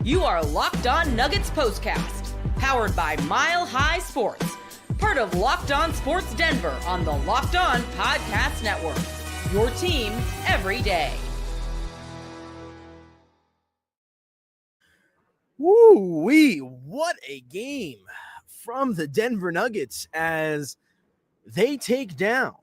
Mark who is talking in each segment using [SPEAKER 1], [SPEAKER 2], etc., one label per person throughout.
[SPEAKER 1] You are Locked On Nuggets POSTCAST, powered by Mile High Sports, part of Locked On Sports Denver on the Locked On Podcast Network. Your team every day.
[SPEAKER 2] Woo-wee, what a game from the Denver Nuggets as they take down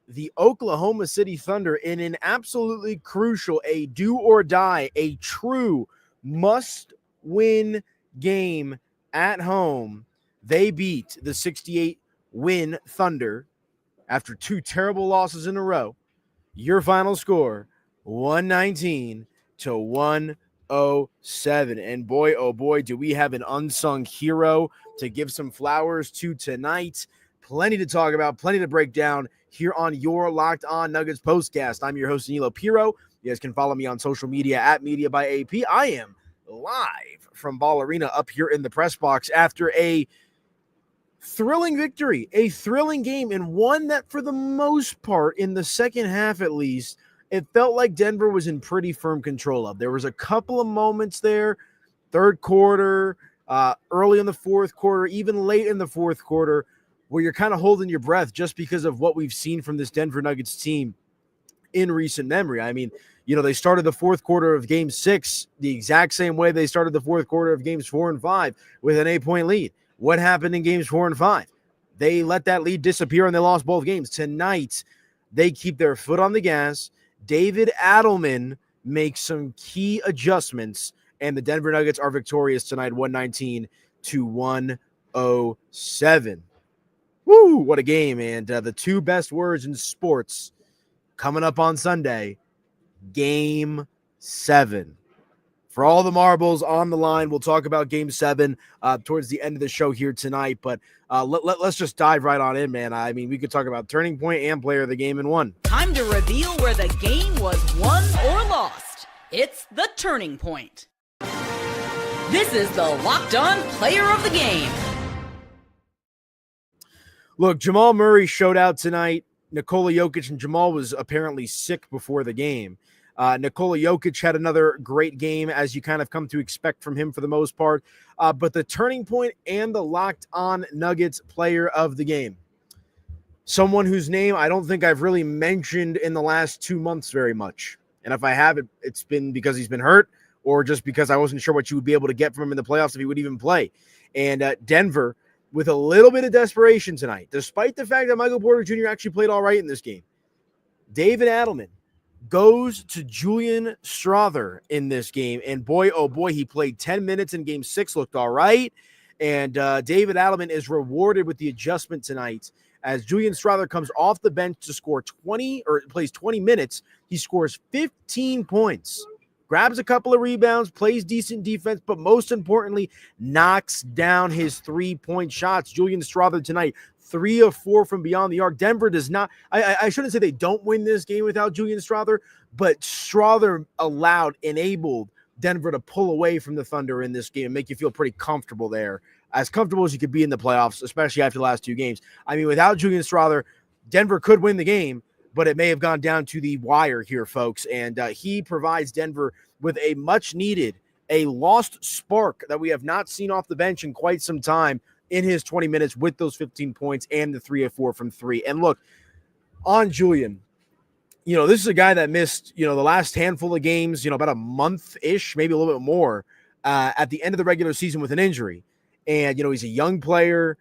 [SPEAKER 2] the Oklahoma City Thunder in an absolutely crucial, a do or die, a true must-win game at home. They beat the 68-win Thunder after two terrible losses in a row. Your final score, 119-107. And boy, oh boy, do we have an unsung hero to give some flowers to tonight. Plenty to talk about, plenty to break down here on your Locked On Nuggets POSTCAST. I'm your host, Aniello Piro. You guys can follow me on social media at Media by AP. I am live from Ball Arena up here in the press box after a thrilling victory, a thrilling game, and one that for the most part, in the second half at least, it felt like Denver was in pretty firm control of. There was a couple of moments there, third quarter, early in the fourth quarter, even late in the fourth quarter, where you're kind of holding your breath just because of what we've seen from this Denver Nuggets team in recent memory. I mean, you know, they started the fourth quarter of Game 6 the exact same way they started the fourth quarter of Games 4 and 5 with an 8-point lead. What happened in Games 4 and 5? They let that lead disappear and they lost both games. Tonight, they keep their foot on the gas. David Adelman makes some key adjustments, and the Denver Nuggets are victorious tonight, 119-107. Woo, what a game. And the two best words in sports coming up on Sunday, Game 7. For all the marbles on the line, we'll talk about Game 7 towards the end of the show here tonight. But let's just dive right on in, man. I mean, we could talk about turning point and player of the game in one.
[SPEAKER 1] Time to reveal where the game was won or lost. It's the turning point. This is the Locked On Player of the Game.
[SPEAKER 2] Look, Jamal Murray showed out tonight. Nikola Jokic, and Jamal was apparently sick before the game. Nikola Jokic had another great game, as you kind of come to expect from him for the most part. But the turning point and the Locked On Nuggets player of the game, someone whose name I don't think I've really mentioned in the last 2 months very much. And if I have, it's been because he's been hurt or just because I wasn't sure what you would be able to get from him in the playoffs if he would even play. And Denver, with a little bit of desperation tonight, despite the fact that Michael Porter Jr. actually played all right in this game, David Adelman goes to Julian Strawther in this game. And boy, oh boy, he played 10 minutes in Game 6, looked all right. And David Adelman is rewarded with the adjustment tonight as Julian Strawther comes off the bench to score 20 or plays 20 minutes. He scores 15 points, grabs a couple of rebounds, plays decent defense, but most importantly, knocks down his 3-point shots. Julian Strawther tonight, 3 of 4 from beyond the arc. Denver does not, I shouldn't say they don't win this game without Julian Strawther, but Strawther enabled Denver to pull away from the Thunder in this game and make you feel pretty comfortable there, as comfortable as you could be in the playoffs, especially after the last 2 games. I mean, without Julian Strawther, Denver could win the game, but it may have gone down to the wire here, folks. And he provides Denver with a much-needed, a lost spark that we have not seen off the bench in quite some time in his 20 minutes with those 15 points and the 3 of 4 from 3. And look, on Julian, you know, this is a guy that missed, you know, the last handful of games, you know, about a month-ish, maybe a little bit more, at the end of the regular season with an injury. And, you know, he's a young player.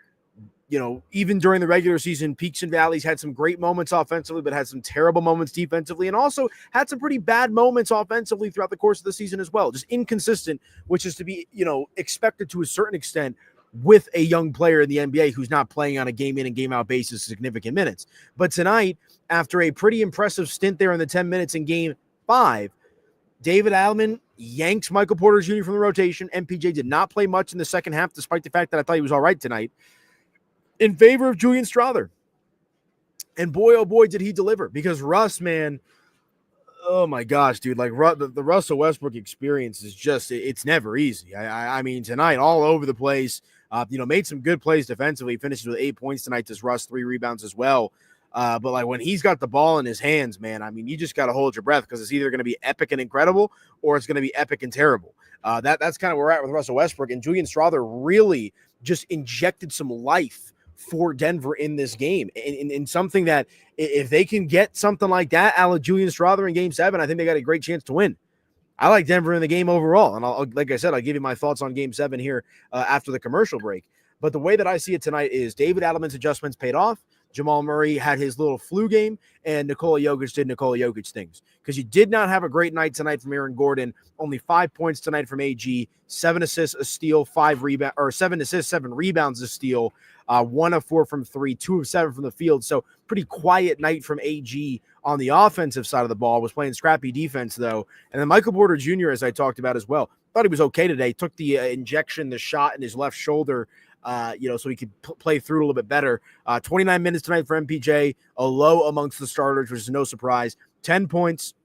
[SPEAKER 2] You know, even during the regular season, peaks and valleys, had some great moments offensively, but had some terrible moments defensively, and also had some pretty bad moments offensively throughout the course of the season as well. Just inconsistent, which is to be, you know, expected to a certain extent with a young player in the NBA who's not playing on a game in and game out basis significant minutes. But tonight, after a pretty impressive stint there in the 10 minutes in Game 5, David Adelman yanked Michael Porter Jr. from the rotation. MPJ did not play much in the second half, despite the fact that I thought he was all right tonight, in favor of Julian Strawther. And boy, oh boy, did he deliver. Because Russ, man, oh my gosh, dude, like the Russell Westbrook experience is just, it's never easy. I mean, tonight, all over the place, you know, made some good plays defensively, finishes with 8 points tonight, does Russ 3 rebounds as well. But like when he's got the ball in his hands, man, I mean, you just got to hold your breath because it's either going to be epic and incredible or it's going to be epic and terrible. That's kind of where we're at with Russell Westbrook. And Julian Strawther really just injected some life for Denver in this game. In something that if they can get something like that out of Julian Strawther in Game 7, I think they got a great chance to win. I like Denver in the game overall. And like I said, I'll give you my thoughts on Game 7 here after the commercial break. But the way that I see it tonight is David Adelman's adjustments paid off. Jamal Murray had his little flu game, and Nikola Jokic did Nikola Jokic things. Because you did not have a great night tonight from Aaron Gordon. Only 5 points tonight from AG, 7 assists, a steal, 7 assists, 7 rebounds, a steal, 1 of 4 from 3, 2 of 7 from the field. So pretty quiet night from AG on the offensive side of the ball. Was playing scrappy defense, though. And then Michael Porter Jr., as I talked about as well, thought he was okay today. Took the injection, the shot in his left shoulder, so he could play through it a little bit better. 29 minutes tonight for MPJ, a low amongst the starters, which is no surprise. 10 points,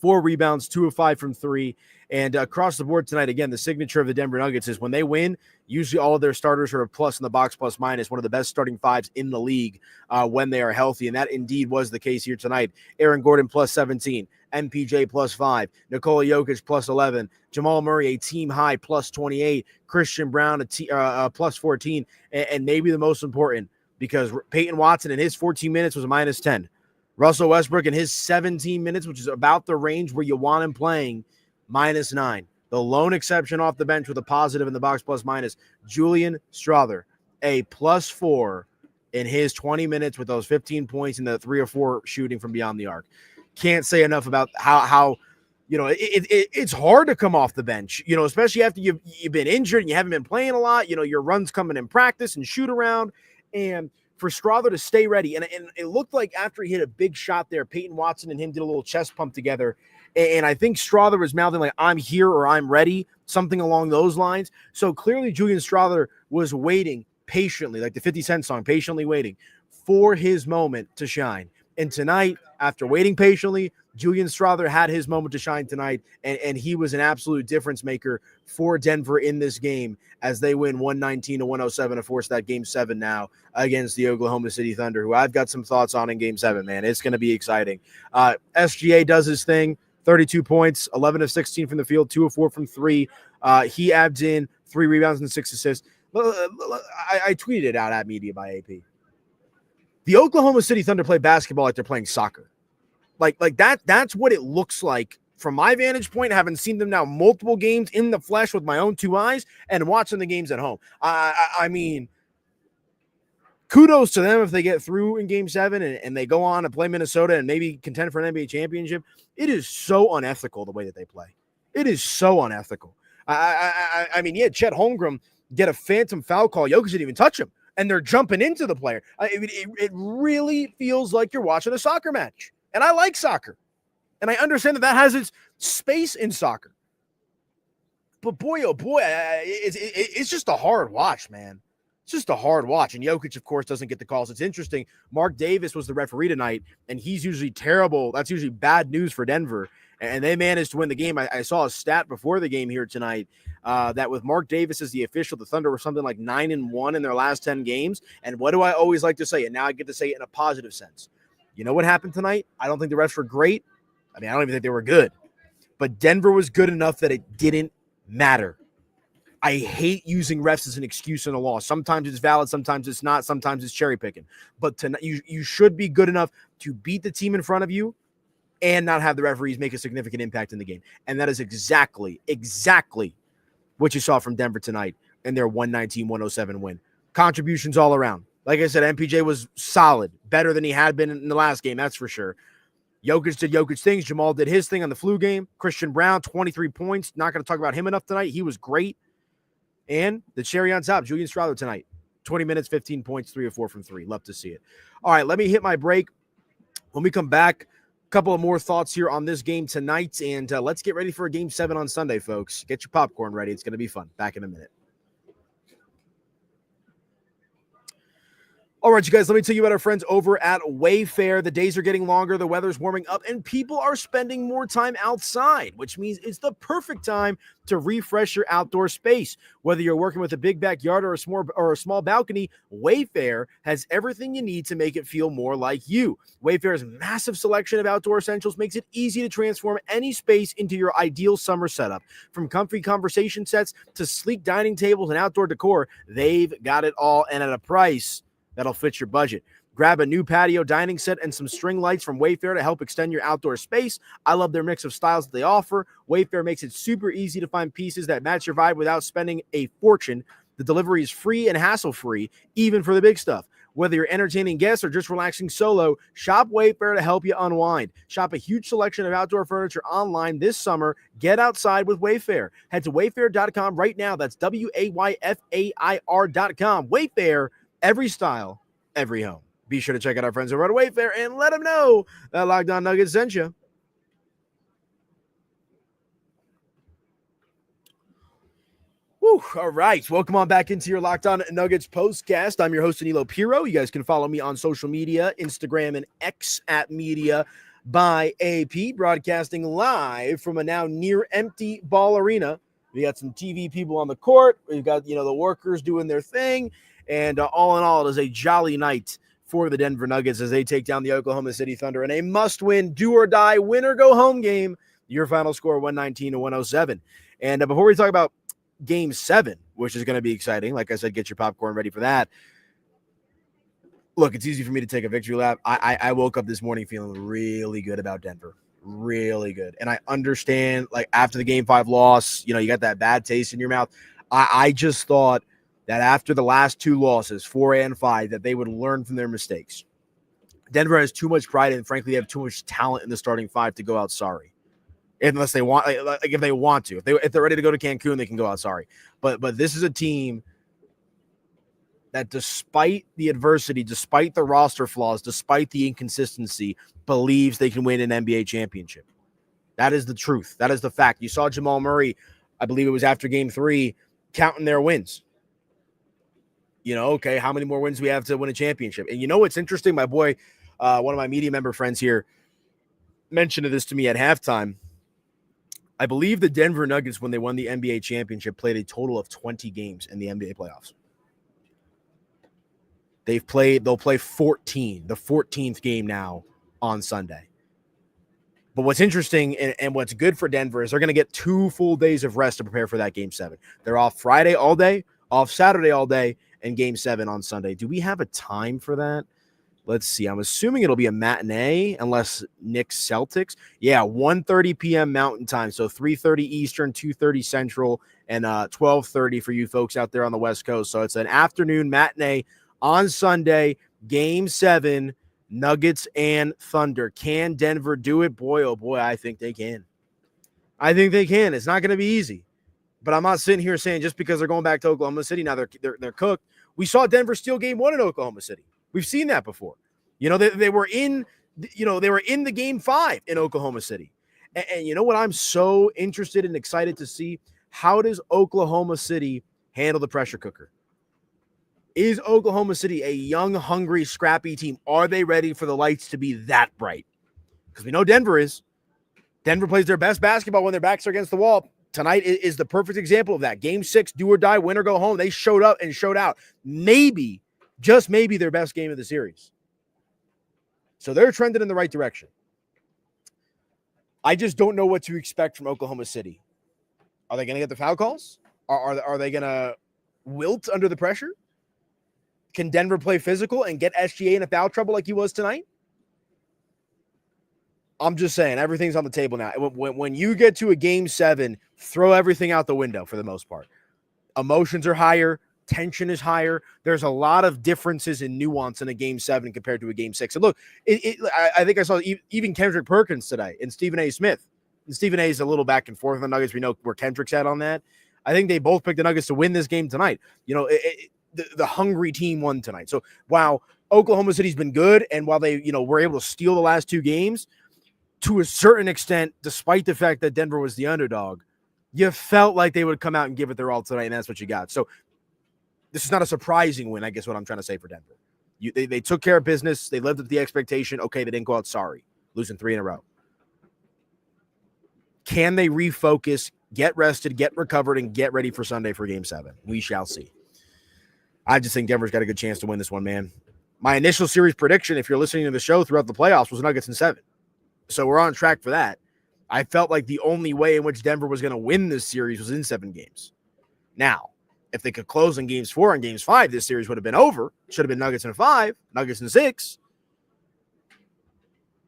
[SPEAKER 2] 4 rebounds, 2 of 5 from 3. And across the board tonight, again, the signature of the Denver Nuggets is when they win, usually all of their starters are a plus in the box, plus minus, one of the best starting fives in the league when they are healthy. And that indeed was the case here tonight. Aaron Gordon plus 17, MPJ plus 5, Nikola Jokic plus 11, Jamal Murray a team high plus 28, Christian Brown plus 14, and maybe the most important, because Peyton Watson in his 14 minutes was a minus 10. Russell Westbrook in his 17 minutes, which is about the range where you want him playing, minus 9. The lone exception off the bench with a positive in the box plus minus, Julian Strawther, a plus 4 in his 20 minutes with those 15 points and the 3 or 4 shooting from beyond the arc. Can't say enough about how it's hard to come off the bench, especially after you've been injured and you haven't been playing a lot. Your runs coming in practice and shoot around, and for Strawther to stay ready. And it looked like after he hit a big shot there, Peyton Watson and him did a little chest pump together. And I think Strawther was mouthing like, I'm here or I'm ready, something along those lines. So clearly Julian Strawther was waiting patiently, like the 50 Cent song, patiently waiting for his moment to shine. And tonight, after waiting patiently, Julian Strawther had his moment to shine tonight, and he was an absolute difference maker for Denver in this game as they win 119-107 to force that Game 7 now against the Oklahoma City Thunder, who I've got some thoughts on in Game 7, man. It's going to be exciting. SGA does his thing, 32 points, 11 of 16 from the field, 2 of 4 from 3. He adds in 3 rebounds and 6 assists. I tweeted it out at Media by AP. The Oklahoma City Thunder play basketball like they're playing soccer. Like that's what it looks like from my vantage point, having seen them now multiple games in the flesh with my own 2 eyes and watching the games at home. I mean, kudos to them if they get through in Game 7 and they go on to play Minnesota and maybe contend for an NBA championship. It is so unethical the way that they play. It is so unethical. I mean, yeah, Chet Holmgren get a phantom foul call. Jokic didn't even touch him, and they're jumping into the player. It really feels like you're watching a soccer match. And I like soccer. And I understand that has its space in soccer. But boy, oh boy, it's just a hard watch, man. It's just a hard watch. And Jokic, of course, doesn't get the calls. It's interesting. Mark Davis was the referee tonight, and he's usually terrible. That's usually bad news for Denver. And they managed to win the game. I saw a stat before the game here tonight that with Mark Davis as the official, the Thunder were something like 9-1 in their last 10 games. And what do I always like to say? And now I get to say it in a positive sense. You know what happened tonight? I don't think the refs were great. I mean, I don't even think they were good. But Denver was good enough that it didn't matter. I hate using refs as an excuse in a loss. Sometimes it's valid, sometimes it's not, sometimes it's cherry picking. But tonight, you should be good enough to beat the team in front of you and not have the referees make a significant impact in the game. And that is exactly what you saw from Denver tonight in their 119-107 win. Contributions all around. Like I said, MPJ was solid, better than he had been in the last game, that's for sure. Jokic did Jokic things. Jamal did his thing on the flu game. Christian Brown, 23 points. Not going to talk about him enough tonight. He was great. And the cherry on top, Julian Strawther tonight. 20 minutes, 15 points, 3 of 4 from 3. Love to see it. All right, let me hit my break. When we come back, a couple of more thoughts here on this game tonight. And let's get ready for a Game 7 on Sunday, folks. Get your popcorn ready. It's going to be fun. Back in a minute. All right, you guys, let me tell you about our friends over at WayFair. The days are getting longer, the weather's warming up, and people are spending more time outside, which means it's the perfect time to refresh your outdoor space. Whether you're working with a big backyard or a small balcony, WayFair has everything you need to make it feel more like you. WayFair's massive selection of outdoor essentials makes it easy to transform any space into your ideal summer setup. From comfy conversation sets to sleek dining tables and outdoor decor, they've got it all, and at a price that'll fit your budget. Grab a new patio dining set and some string lights from WayFair to help extend your outdoor space. I love their mix of styles that they offer. WayFair makes it super easy to find pieces that match your vibe without spending a fortune. The delivery is free and hassle-free, even for the big stuff. Whether you're entertaining guests or just relaxing solo, shop WayFair to help you unwind. Shop a huge selection of outdoor furniture online this summer. Get outside with WayFair. Head to wayfair.com right now. That's WAYFAIR.com. WayFair. Every style, every home. Be sure to check out our friends over at WayFair and let them know that Locked On Nuggets sent you. Woo, all right. Welcome on back into your Locked On Nuggets postcast. I'm your host, Aniello Piro. You guys can follow me on social media, Instagram and X at Media by AP, broadcasting live from a now near empty Ball Arena. We got some TV people on the court. We've got, the workers doing their thing. And all in all, it is a jolly night for the Denver Nuggets as they take down the Oklahoma City Thunder in a must-win, do-or-die, win-or-go-home game. Your final score, 119-107. And before we talk about Game 7, which is going to be exciting, like I said, get your popcorn ready for that. Look, it's easy for me to take a victory lap. I woke up this morning feeling really good about Denver. Really good. And I understand, after the Game 5 loss, you got that bad taste in your mouth. I just thought that after the last two losses, 4 and 5, that they would learn from their mistakes. Denver has too much pride, and frankly, they have too much talent in the starting five to go out sorry. Unless they want, if they want to. If they're ready to go to Cancun, they can go out sorry. But this is a team that, despite the adversity, despite the roster flaws, despite the inconsistency, believes they can win an NBA championship. That is the truth. That is the fact. You saw Jamal Murray, I believe it was after Game 3, counting their wins. Okay, how many more wins do we have to win a championship? And what's interesting? My boy, one of my media member friends here, mentioned this to me at halftime. I believe the Denver Nuggets, when they won the NBA championship, played a total of 20 games in the NBA playoffs. They'll play 14, the 14th game now on Sunday. But what's interesting and what's good for Denver is they're going to get 2 full days of rest to prepare for that Game 7. They're off Friday all day, off Saturday all day, and Game 7 on Sunday. Do we have a time for that? Let's see. I'm assuming it'll be a matinee unless Knicks Celtics. Yeah, 1:30 p.m. Mountain Time. So 3:30 Eastern, 2:30 Central, and 12:30 for you folks out there on the West Coast. So it's an afternoon matinee on Sunday, Game 7, Nuggets and Thunder. Can Denver do it? Boy, oh boy, I think they can. I think they can. It's not going to be easy. But I'm not sitting here saying just because they're going back to Oklahoma City, now they're cooked. We saw Denver steal Game 1 in Oklahoma City. We've seen that before. They were in the Game 5 in Oklahoma City. And you know what? I'm so interested and excited to see, how does Oklahoma City handle the pressure cooker? Is Oklahoma City a young, hungry, scrappy team? Are they ready for the lights to be that bright? Because we know Denver is. Denver plays their best basketball when their backs are against the wall. Tonight is the perfect example of that. Game 6, do or die, win or go home. They showed up and showed out. Maybe, just maybe, their best game of the series. So they're trending in the right direction. I just don't know what to expect from Oklahoma City. Are they going to get the foul calls? Are they going to wilt under the pressure? Can Denver play physical and get SGA in a foul trouble like he was tonight? I'm just saying, everything's on the table now. When you get to a Game 7, throw everything out the window for the most part. Emotions are higher. Tension is higher. There's a lot of differences in nuance in a Game 7 compared to a Game 6. And look, I think I saw even Kendrick Perkins today and Stephen A. Smith. And Stephen A. is a little back and forth on the Nuggets. We know where Kendrick's at on that. I think they both picked the Nuggets to win this game tonight. The hungry team won tonight. So while Oklahoma City's been good, and while they, were able to steal the last 2 games, to a certain extent, despite the fact that Denver was the underdog, you felt like they would come out and give it their all tonight, and that's what you got. So this is not a surprising win, I guess what I'm trying to say for Denver. They took care of business. They lived up to the expectation. Okay, they didn't go out sorry, losing 3 in a row. Can they refocus, get rested, get recovered, and get ready for Sunday for Game 7? We shall see. I just think Denver's got a good chance to win this one, man. My initial series prediction, if you're listening to the show throughout the playoffs, was Nuggets in 7. So we're on track for that. I felt like the only way in which Denver was going to win this series was in 7 games. Now, if they could close in Games 4 and Games 5, this series would have been over. Should have been Nuggets in 5, Nuggets in 6.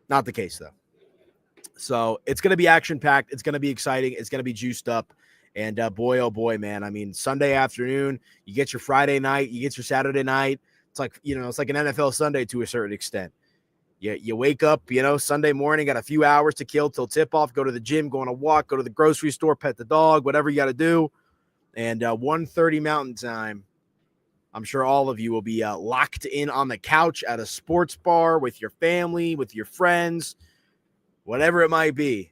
[SPEAKER 2] Not the case, though. So it's going to be action-packed. It's going to be exciting. It's going to be juiced up. And boy, oh boy, man. I mean, Sunday afternoon, you get your Friday night, you get your Saturday night. It's like, it's like an NFL Sunday to a certain extent. You wake up, Sunday morning, got a few hours to kill till tip-off, go to the gym, go on a walk, go to the grocery store, pet the dog, whatever you got to do. And 1:30 Mountain Time, I'm sure all of you will be locked in on the couch at a sports bar with your family, with your friends, whatever it might be.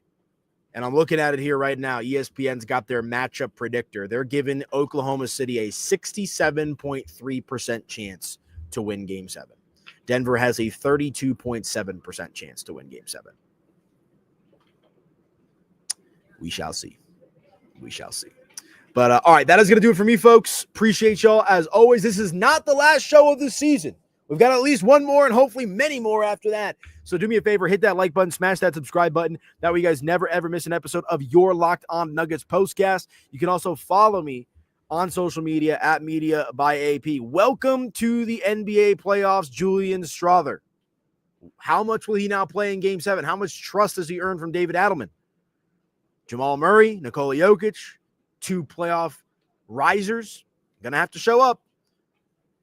[SPEAKER 2] And I'm looking at it here right now. ESPN's got their matchup predictor. They're giving Oklahoma City a 67.3% chance to win Game 7. Denver has a 32.7% chance to win Game 7. We shall see. We shall see. But, all right, that is going to do it for me, folks. Appreciate y'all. As always, this is not the last show of the season. We've got at least one more and hopefully many more after that. So do me a favor, hit that like button, smash that subscribe button. That way you guys never, ever miss an episode of your Locked On Nuggets postcast. You can also follow me on social media at Media by AP. Welcome to the NBA playoffs, Julian Strawther. How much will he now play in Game 7? How much trust does he earn from David Adelman? Jamal Murray, Nikola Jokic, 2 playoff risers, going to have to show up.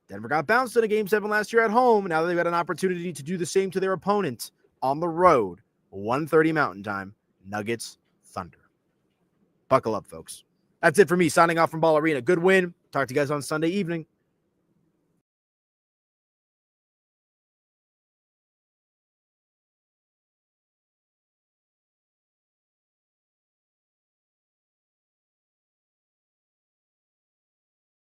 [SPEAKER 2] Denver got bounced in a Game 7 last year at home. Now they've got an opportunity to do the same to their opponent on the road. 1:30 Mountain Time, Nuggets Thunder. Buckle up, folks. That's it for me. Signing off from Ball Arena. Good win. Talk to you guys on Sunday evening.